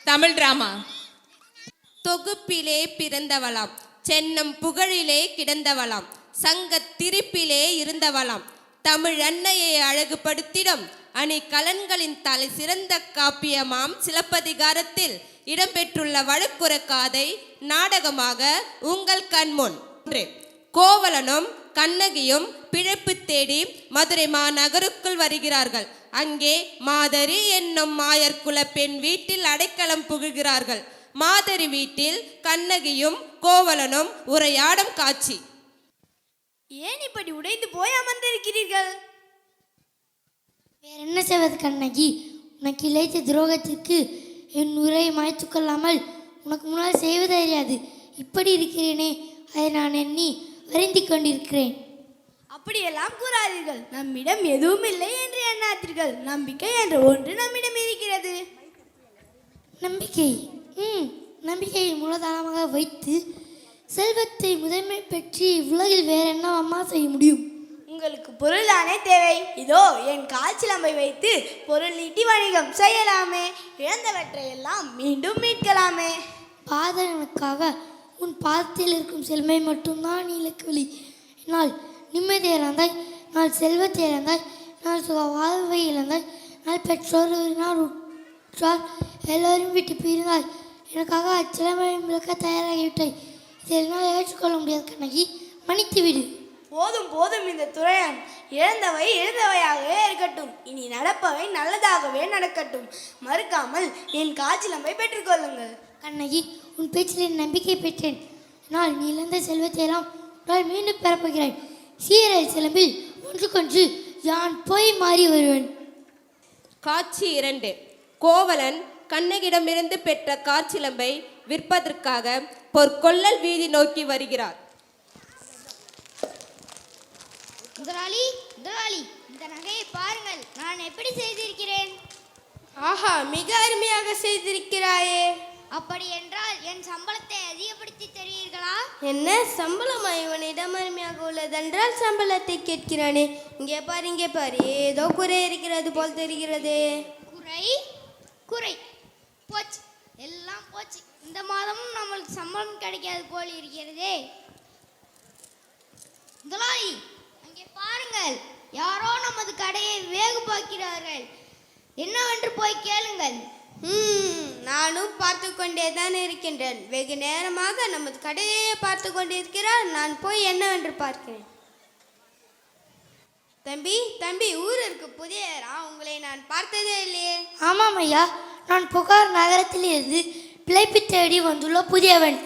Tamil drama. தொகுப்பிலே பிறந்தவளாம், சென்னம் புகழிலே கிடந்தவளாம், சங்கத் திரிப்பிலே இருந்தவளாம், தமிழ் அன்னையை அழகுபடுத்திடும் அணி கலன்களின் தலை சிறந்த காப்பியமாம் சிலப்பதிகாரத்தில் இடம்பெற்றுள்ள வழக்குற காதை நாடகமாக உங்கள் கண்முன். கோவலனும் கண்ணகியும் பிழைப்பு தேடி மதுரை மாநகருக்குள் வருகிறார்கள். அங்கே மாதரி என்னும் மாயர்குல பெண் வீட்டில் அடைக்கலம் புகுகிறார்கள். மாதரி வீட்டில் கண்ணகியும் கோவலனும் உரையாடும் காட்சி. ஏன் இப்படி உடைந்து போய் அமர்ந்திருக்கிறீர்கள்? வேற என்ன செய்வது கண்ணகி? உனக்கு இழைத்த துரோகத்திற்கு என் உரையை மாய்த்து கொள்ளாமல் உனக்கு முன்னால் செய்வது அறியாது இப்படி இருக்கிறேனே, அதை நான் எண்ணி வருந்தி கொண்டிருக்கிறேன். அப்படியெல்லாம் கூறாதீர்கள். நம்மிடம் எதுவும் இல்லை என்று எண்ணாதீர்கள். நம்பிக்கை என்ற ஒன்று நம்மிடம் இருக்கிறது. நம்பிக்கை? நம்பிக்கையை மூலதனமாக வைத்து செல்வத்தை முதன்மை பெற்று உலகில் வேற என்ன அம்மா செய்ய முடியும்? உங்களுக்கு பொருள் தானே தேவை. இதோ என் கால் சிலம்பை வைத்து பொருள் நீட்டி வணிகம் செய்யலாமே. இழந்தவற்றை எல்லாம் மீண்டும் மீட்கலாமே. பாதகனுக்காக உன் பாதத்தில் இருக்கும் செல்மை மட்டும்தான் இலக்கு வழி. என்னால் நிம்மதி இழந்தாய், நான் செல்வத்தை இழந்தாய், நான் சுக வாழ்வை இழந்தாய், நான் பெற்றோர் நாள் உற்றார் எல்லோரும் விட்டு பிரிந்தாய். எனக்காக அச்சிலம்பை விளக்க தயாராகிவிட்டாய். இதை என்னால் ஏற்றுக்கொள்ள முடியாது கண்ணகி, மன்னித்து விடு. போதும் போதும். இந்த துறையன் இழந்தவை இழந்தவையாகவே இருக்கட்டும். இனி நடப்பவை நல்லதாகவே நடக்கட்டும். மறுக்காமல் என் காய்ச்சலம்பை பெற்றுக்கொள்ளுங்கள். கண்ணகி, உன் பேச்சில் என் நம்பிக்கை பெற்றேன். ஆனால் நீ இழந்த செல்வத்தை எல்லாம் நான் மீண்டும் பெறப்போகிறேன். சீரல் சிலம்பில் ஒன்றுக்கொன்று யான் போய் மாறி வருவேன். காட்சி 2. கோவலன் கண்ணகிடமிருந்து பெற்ற காற்சிலம்பை விற்பதற்காக பொற்கொள்ளல் வீதி நோக்கி வருகிறார். முதலாளி, முதலாளி, இந்த நகையை பாருங்கள், நான் எப்படி செய்திருக்கிறேன். ஆஹா, மிக அருமையாக செய்திருக்கிறாயே. அப்படி என்றால் என் சம்பளத்தை அதிகப்படுத்தி தருவீர்களா? என்ன சம்பளமா? இவனிடம் அருமையாக உள்ளதென்றால் சம்பளத்தை கேட்கிறானே. இங்கே பாரு, இங்கே பாரு, ஏதோ குறை இருக்கிறது போல் தெரிகிறதே. குறை? குறை போச்சு, எல்லாம் போச்சு. இந்த மாதமும் நம்மளுக்கு சம்பளம் கிடைக்காது போல் இருக்கிறதே. முதலாளி, அங்கே பாருங்கள், யாரோ நமது கடையை வேகு பார்க்கிறார்கள். என்னவென்று போய் கேளுங்கள். நானும் பார்த்து கொண்டே தான் இருக்கின்றேன். வெகு நேரமாக நமது கடையை பார்த்து கொண்டிருக்கிறார். நான் போய் என்னவென்று பார்க்கிறேன். தம்பி, தம்பி, ஊருக்கு புதியரா? உங்களை நான் பார்த்ததே இல்லையே. ஆமாம் ஐயா, நான் புகார் நகரத்தில் இருந்து பிழைப்பு தேடி வந்துள்ள புதியவன்.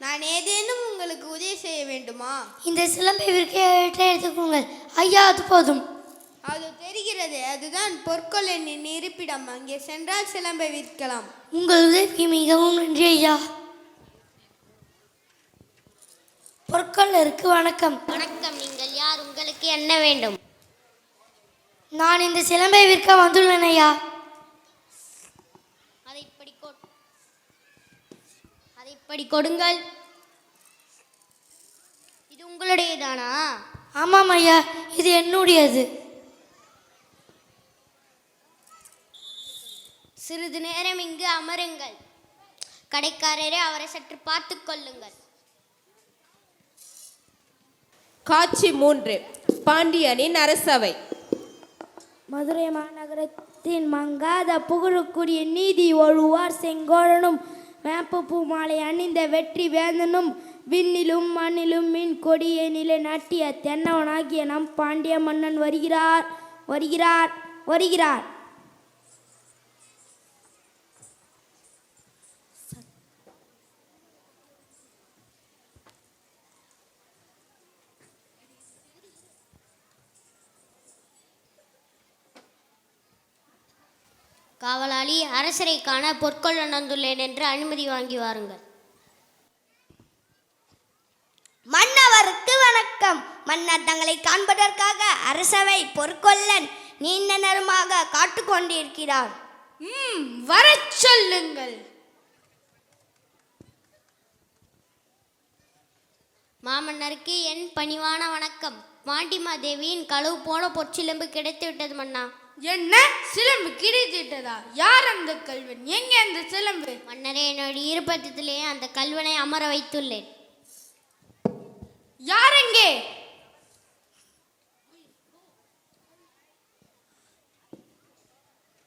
நான் ஏதேனும் உங்களுக்கு உதவி செய்ய வேண்டுமா? இந்த சிலம்பை விற்க எடுத்துக்கோங்கள் ஐயா, அது போதும். அது தெரிகிறது. அதுதான் பொற்கொள்ளனின் இருப்பிடம். அங்கே சென்றால் சிலம்பை விற்கலாம். உங்கள் உதவிக்கு மிகவும் நன்றி ஐயா. பொற்கொள்ளருக்கு வணக்கம். வணக்கம். நீங்கள் யார்? உங்களுக்கு என்ன வேண்டும்? நான் இந்த சிலம்பை விற்க வந்துள்ளேன் ஐயா. அதை இப்படி கொடுங்கள். இது உங்களுடையதானா? ஆமாம் ஐயா, இது என்னுடையது. சிறிது நேரம் இங்கு அமருங்கள். கடைக்காரரே, அவரை சற்று பார்த்து கொள்ளுங்கள். காட்சி 3. பாண்டியனின் அரசவை. மதுரை மாநகரத்தின் மங்காத புகழுக்குரிய நீதி ஒழுவார் செங்கோழனும் வேப்பப்பூ மாலை அணிந்த வெற்றி வேந்தனும் விண்ணிலும் மண்ணிலும் மின் கொடியை நிலை நாட்டிய தென்னவனாகிய நம் பாண்டிய மன்னன் வருகிறார், வருகிறார், வருகிறார். காவலாளி, அரசரை காண பொற்கொள்ளன் வந்துள்ளேன் என்று அனுமதி வாங்கி வாருங்கள். மன்னவருக்கு வணக்கம். மன்னர் தங்களை காண்பதற்காக அரசவை பொற்கொள்ளன் நீண்ட நேரமாக காத்து கொண்டிருக்கிறார். வரச் சொல்லுங்கள். மாமன்னருக்கு என் பணிவான வணக்கம். பாண்டிமாதேவியின் களவு போன பொற்சிலம்பு கிடைத்து விட்டது மன்னா. என்ன சிலம்பு கிடைத்திட்டதா? யார் அந்த கல்வன்? எங்கே அந்த சிலம்பு? மன்னரே, என்னுடைய இருப்பத்திலே அந்த கல்வனை அமர வைத்துள்ளேன். யார் எங்கே?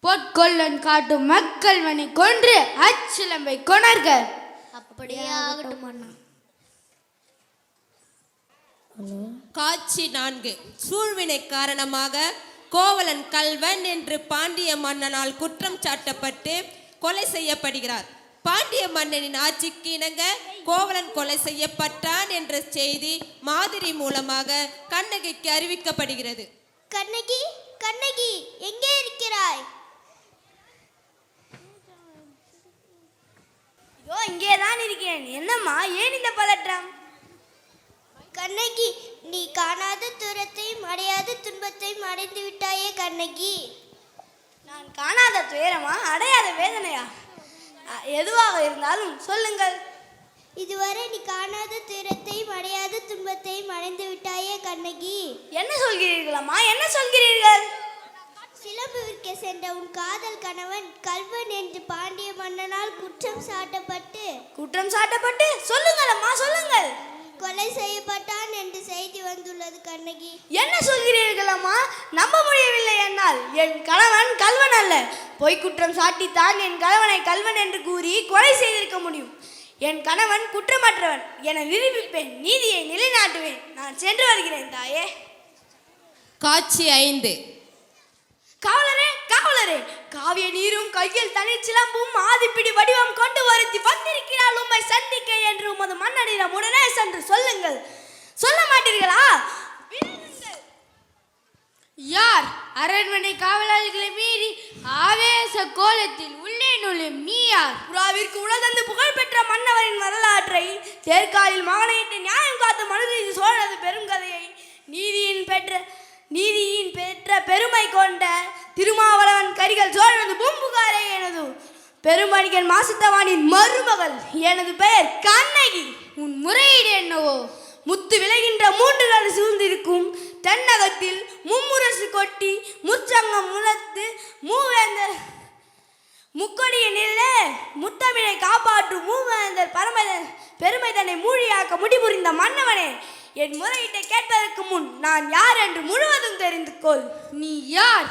பொற்கொள்ளன் காட்டும் மக்கள்வனை கொன்று அச்சிலம்பை கொணர்க. அப்படியே ஆகட்டும் அண்ணா. காட்சி 4. சூழ்வினை காரணமாக கோவலன் கல்வன் என்று பாண்டிய மன்னனால் குற்றம் சாட்டப்பட்டு கொலை செய்யப்படுகிறார். பாண்டிய மன்னனின் ஆட்சிக்கு இணங்க கோவலன் கொலை செய்யப்பட்டான் என்ற செய்தி மாதிரி மூலமாக கண்ணகிக்கு அறிவிக்கப்படுகிறது. கண்ணகி, கண்ணகி, எங்கே இருக்கிறாய்? இதோ இங்கேதான் இருக்கிறேன். என்னம்மா, ஏன் இந்த பதற்றம்? கண்ணகி, நீ காணாத தூரத்தையும் அடையாத துன்பத்தையும் அடைந்து விட்டாயே கண்ணகி. நான் காணாத துயரமா, அடையாத வேதனையா? எதுவாக இருந்தாலும் சொல்லுங்கள். இதுவரை நீ காணாத துயரத்தையும் அடையாத துன்பத்தையும் அடைந்து விட்டாயே கண்ணகி. என்ன சொல்கிறீர்களம்மா, என்ன சொல்கிறீர்கள்? சிலம்பு விற்க சென்ற உன் காதல் கணவன் கல்வன் என்று பாண்டிய மன்னனால் குற்றம் சாட்டப்பட்டு சொல்லுங்களம்மா, சொல்லுங்கள். கொலை செய்யப்பட்டான் என்று செய்தி வந்துள்ளது கண்ணகி. என்ன சொல்கிறீர்களம்மா? நம்ப முடியவில்லை என்னால். என் கணவன் கல்வன் அல்ல. பொய் குற்றம் சாட்டித்தான் என் கணவனை கல்வன் என்று கூறி கொலை செய்திருக்க முடியும். என் கணவன் குற்றமற்றவன் என நிரூபிப்பேன். நீதியை நிலைநாட்டுவேன். நான் சென்று வருகிறேன் தாயே. காட்சி 5. காவலரே, காவலரே, காவிய நீரும் கையில் தனி சிலம்பும் ஆதிப்பிடி வடிவம் கொண்டு வருத்தி வந்திருக்கிறாள் உம்மை சந்திக்க என்று உமது மன்னனிடம் உடனே சென்று சொல்லுங்கள். சொல்ல மாட்டீர்களா? யார் அரண்மனை காவலாளிகளை மீறி ஆவேச கோலத்தில் உள்ளே நுழையும் நீ யார்? புறாவிற்கு உலகந்து புகழ்பெற்ற மன்னவரின் வரலாற்றை, தேர்காலில் மகனையிட்டு நியாயம் காத்து மனுநீதி சோழனது பெருங்கதையை, நீதியின் பெற்ற பெருமை கொண்ட திருமாவளவன் கரிகள் சோழனது பூம்புகாரே எனது பெருமணிகன் மாசித்தவானின் மருமகள். எனது பெயர் கண்ணகி. உன் முறையீடு என்னவோ? முத்து விளைகின்ற 3 நாள் சூழ்ந்திருக்கும் தென்னகத்தில் மும்முரசு கொட்டி முச்சங்கம் முழத்து மூவேந்தர் முக்கொடிய நில முத்தமிழை காப்பாற்றும் மூவேந்தர் பெருமை தன்னை மூழியாக்க முடிபுரிந்த மன்னவனே, என் முறையீட்டை கேட்பதற்கு முன் நான் யார் என்று முழுவதும் தெரிந்து கொள். நீ யார்?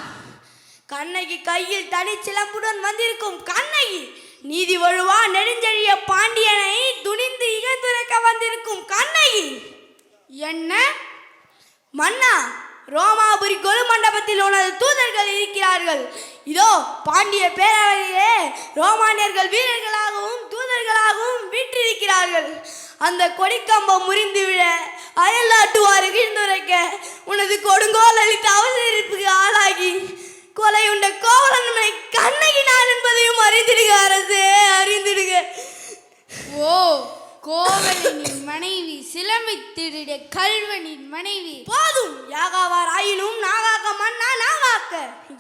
கண்ணகி கையில் தனி சிலம்புடன் வந்திருக்கும் கண்ணகி. நீதி வழுவா நெடுஞ்செழிய பாண்டியனை துணிந்து இகழ்ந்துரைக்க வந்திருக்கும் கண்ணகி. என்ன மன்னா, ரோமாபுரி கொலு மண்டபத்தில் உனது தூதர்கள் இருக்கிறார்கள். இதோ பாண்டிய பேரவையிலே ரோமானியர்கள் வீரர்களாகவும் தூதர்களாகவும் வீற்றிருக்கிறார்கள். அந்த கொடிக்கம்பம் முறிந்து விழ அயல்நாட்டுவாறு கீழ்ந்துரைக்க உனது கொடுங்கோல் அளித்த அவசரிப்புக்கு ஆளாகி கொலையுண்ட கோவலன்மனை கண்ணகி நான் என்பதையும் அறிந்திடுக அரசே, அறிந்திடுக. ஓ, கோவலனின் மனைவி சிலம்பை திருட கல்வனின் மனைவி. போதும், யாகாவார் ஆயினும் நாகாக்க மன்னா நாகாக்க.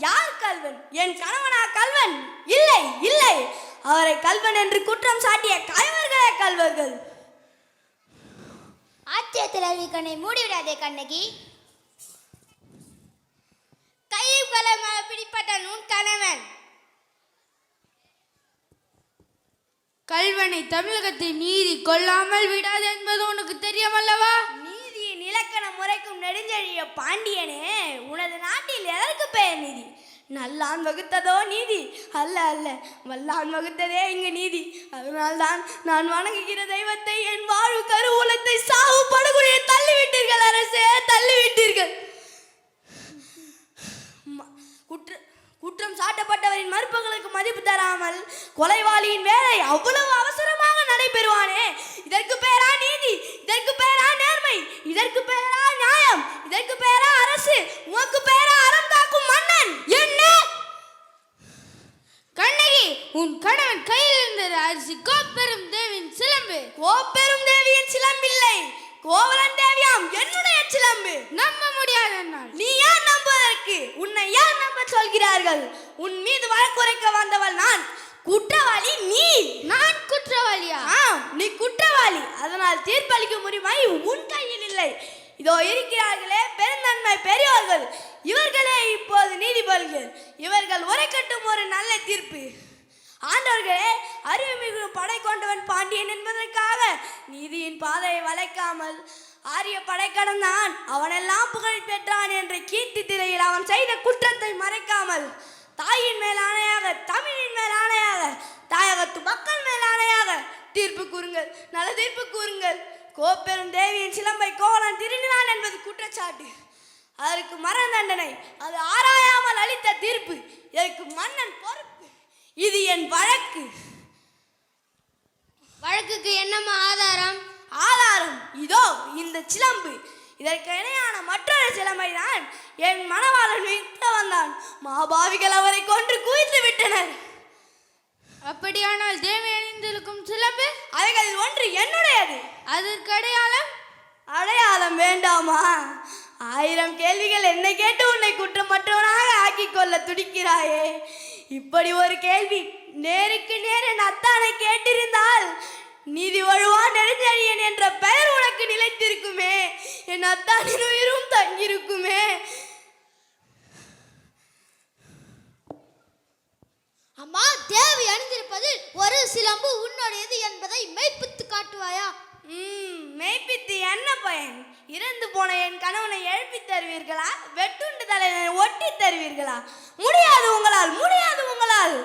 யார் கல்வன்? என் கணவனா கல்வன்? இல்லை இல்லை, அவரை கல்வன் என்று குற்றம் சாட்டிய கயவர்களே கல்வர்கள். ஆச்சரியத்தில் கண்ணை மூடிவிடாதே கண்ணகி. கையில் கலமாக பிடிப்பட்டான் உன் கணவன். கல்வனை தமிழகத்தை நீதி கொல்லாமல் விடாது என்பது உனக்கு தெரியுமல்லவா? நீதியின் இலக்கண முறைக்கும் நெடுஞ்செழிய பாண்டியனே, உனது நாட்டில் எதற்கு பெயர் நீதி? நல்லான் வகுத்ததோ நீதி? அல்ல அல்ல, வல்லான் வகுத்ததே இங்கு நீதி. அதனால்தான் நான் வணங்குகிற தெய்வத்தை, என் வாழ்வு கருவூலத்தை சாவு படுகொலையை தள்ளிவிட்டீர்கள் அரசே, தள்ளிவிட்டீர்கள். குற்றம் சாட்டப்பட்டவரின் மறுப்புகளுக்கு மதிப்பு தராமல் கொலைவாளியின் வேலை அவ்வளவு அவசரமாக நடைபெறுவானே, இதற்கு பேரா நீதி? இதற்கு பேரா நேர்மை? இதற்கு பேரா நியாயம்? இதற்கு பேரா அரசு? உனக்கு பேரா அறம் காக்கும் மன்னன்? என்ன கண்ணகி, உன் கணவன் கையில் இருந்தது அரிசி கோப்பெரும் தேவியின் சிலம்பு. கோப்பெரும் தேவியின் சிலம்பில்லை, கோவலன் தேவியாம் என்னுடைய சிலம்பு. நம்ப முடியாது. நீ யார் நம்புவதற்கு? உன்னை யார் நம்ப சொல்கிறார்கள்? உன் மீது வழக்குரைக்க வந்தவள் நான். குற்றவாளி நீ. நான் குற்றவாளியா? ஆம், நீ குற்றவாளி. அதனால் தீர்ப்பளிக்கும் உரிமை உன் கையில் இல்லை. இதோ இருக்கிறார்களே பெருந்தன்மை பெரியோர்கள், இவர்களே இப்போது நீதிபதிகள். இவர்கள் உரைக்கட்டும் ஒரு நல்ல தீர்ப்பு. ஆண்டவர்களே, அறிவுமிகு படை கொண்டவன் பாண்டியன் என்பதற்காக நீதியின் பாதையை வளைக்காமல் ஆரிய படை கடந்தான், அவனெல்லாம் புகழ் பெற்றான் என்ற கீர்த்தி திரையில் அவன் செய்த குற்றத்தை மறைக்காமல் தாயின் மேல் ஆணையாக, தமிழின் மேல் ஆணையாக, தாயகத்து மக்கள் மேல் ஆணையாக தீர்ப்பு கூறுங்கள், நல்ல தீர்ப்பு கூறுங்கள். கோப்பெரும் தேவியின் சிலம்பை கோவலன் திருடினான் என்பது குற்றச்சாட்டு, அதற்கு மரண தண்டனை. அது ஆராயாமல் அளித்த தீர்ப்பு, இதற்கு மன்னன் பொறுப்பு. இது என் வழக்கு. வழக்குக்கு என்னம்மா ஆதாரம்? ஆதாரம் இதோ இந்த சிலம்பு. இதற்கு இணையான மற்றொரு சிலம்பை தான் என் மணவாளன் விற்க வந்தான். மாபாவிகள் அவரை கொன்று குவித்து விட்டனர். அப்படியானால் தேவி அணிந்திருக்கும் சிலம்பு? அவைகளில் ஒன்று என்னுடையது. அதற்கு அடையாளம்? அடையாளம் வேண்டாமா? 1000 கேள்விகள் என்னை கேட்டு உன்னை குற்றமற்றவனாக ஆக்கிக் கொள்ள துடிக்கிறாயே. இப்படி ஒரு கேள்வி நேருக்கு நேர் என் அத்தானை கேட்டிருந்தால் நீதி வழுவான் நெடுஞ்செழியன் என்ற பெயர் உனக்கு நிலைத்திருக்குமே, என் அத்தானின் உயிரும் தங்கியிருக்குமே. அம்மா, தேவி அணிந்திருப்பது ஒரு சிலம்பு உன்னுடையது என்பதை மெய்ப்பித்து காட்டுவாயா? மெய்ப்பித்து என்ன பயன்? இறந்து போன என் கணவனை எழுப்பி தருவீர்களா? வெட்டுண்டு தலைவனை ஒட்டி தருவீர்களா? முடியாது உங்களால், முடியாது உங்களால்.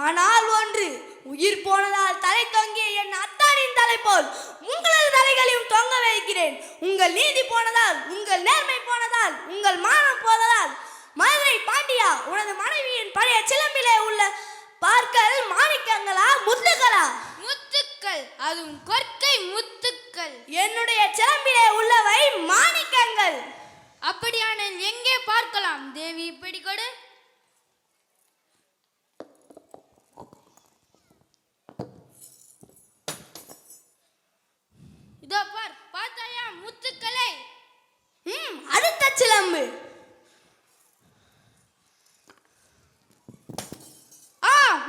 ஆனால் ஒன்று, உயிர் போனதால் தலை தொங்கிய என் அத்தானின் தலை போல் உங்களது தலைகளையும் தொங்க வைக்கிறேன். உங்கள் நீதி போனதால், உங்கள் நேர்மை போனதால், உங்கள் மானம் போனதால், மதுரை பாண்டியா, உனது மனைவியின் பழைய சிலம்பிலே உள்ள பார்க்கல் மாணிக்கங்களா முத்துக்களா? முத்துக்கள், அதுவும் கொற்கை முத்துக்கள். என்னுடைய சிலம்பிலே உள்ளவை மாணிக்கங்கள். அப்படியானால் எங்கே பார்க்கலாம்? தேவி இப்படி கொடு. இதோ பார், பார்த்தாயா முத்துக்களை? அடுத்த சிலம்பு.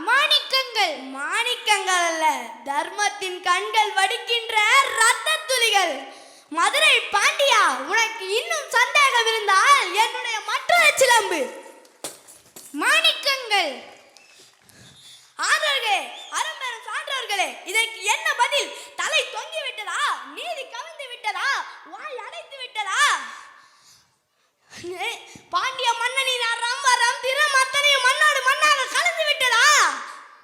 மாணிக்கங்கள். மாணிக்கங்கள் அல்ல, தர்மத்தின் கண்கள் வடிக்கின்ற ரத்த துளிகள். மதுரை பாண்டியா, உனக்கு இன்னும் சந்தேகம் இருந்தால் என்னுடைய மற்றொரு சிலம்பு. மாணிக்கங்கள். ஆண்டவர்களே, அரும்பெரும் சான்றோர்களே, இதற்கு என்ன பதில்? தலை தொங்கி விட்டதா? நீதி கவிழ்ந்து விட்டதா? வாய் அடைத்து விட்டதா? பாண்டிய மன்னனின் ரம்பரம் திறம் அத்தனையும் மண்ணோடு மண்ணாக கலந்து விட்டதா?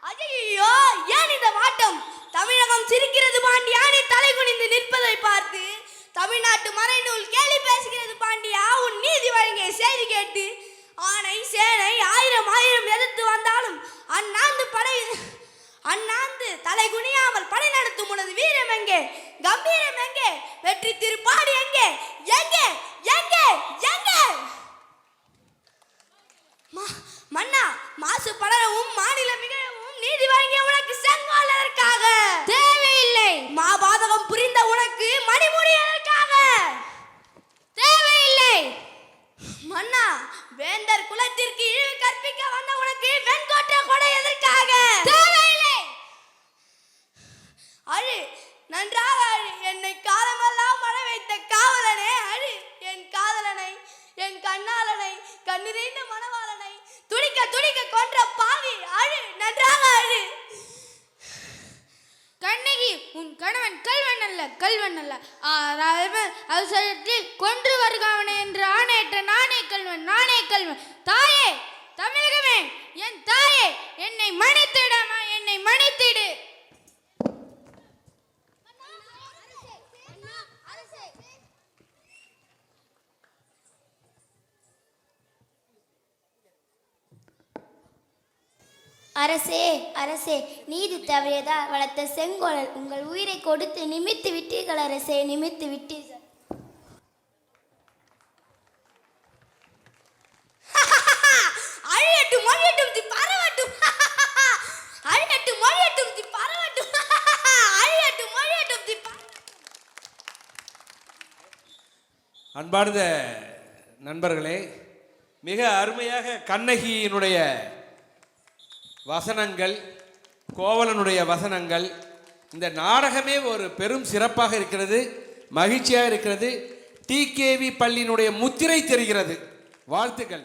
ஐயோ, ஏன் இந்த வாட்டம்? தமிழகம் சிரிக்கிறது பாண்டியா, நீ தலை குனிந்து நிற்பதை பார்த்து. தமிழ்நாட்டு மறைநூல் கேலி பேசுகிறது பாண்டியா, உன் நீதி வழங்கிய செய்தி கேட்டு. ஆனை சேனை 1000 எதிர்த்து வந்தாலும் அண்ணாந்து தலை குனியாமல் படை நடத்தும் உனது வீரம் எங்கே? கம்பீரம் எங்கே? வெற்றி திருப்பாடி எங்கே? எங்கே எங்கே எங்கே? மன்னா, மாசு படரவும் மாநிலம் மிகவும் நீதி வழங்கிய உனக்கு செங்கோல் எதற்காக? தேவையில்லை. மாபாதகம் புரிந்த உனக்கு மணிமுடி எதற்காக? தேவையில்லை. மன்னா, வேந்தர் குலத்திற்கு இழிவு கற்பிக்க வந்த உனக்கு வெண்கோட்ட கொடை எதற்காக? தேவையில்லை. அழு, நன்றாக அழு. என்னை காலமெல்லாம் மழை வைத்த காவலனே அழு. என் காதலனை, என் கண்ணாளனை, கண்ணிறைந்த மணவாளனை துடிக்க துடிக்க கொன்ற பாவி அழு, நன்றாக அழு. கண்ணகி, உன் கணவன் கல்வன் அல்ல. அவசரத்தில் கொன்று வருகாவனே என்று ஆணையற்ற நானே கல்வன். தாயே, தமிழகமே, என் தாயே, என்னை மன்னித்திடமா, என்னை மன்னித்திடு. அரசே, நீதி தவறியதா வளர்த்த செங்கோலர் உங்கள் உயிரை கொடுத்து நிமித்து விட்டீர்கள் அரசே, நிமித்து விட்டீர்கள். அழியட்டும் அழியட்டும் தி பரவட்டும். அழியட்டும் அழியட்டும் தி பரவட்டும். அழியட்டும் அழியட்டும் தி பரவட்டும். அன்பார்ந்த நண்பர்களே, மிக அருமையாக கண்ணகியினுடைய வசனங்கள், கோவலனுடைய வசனங்கள், இந்த நாடகமே ஒரு பெரும் சிறப்பாக இருக்கிறது, மகிழ்ச்சியாக இருக்கிறது. டிகேவி பள்ளியினுடைய முத்திரை தெரிகிறது. வாழ்த்துக்கள்.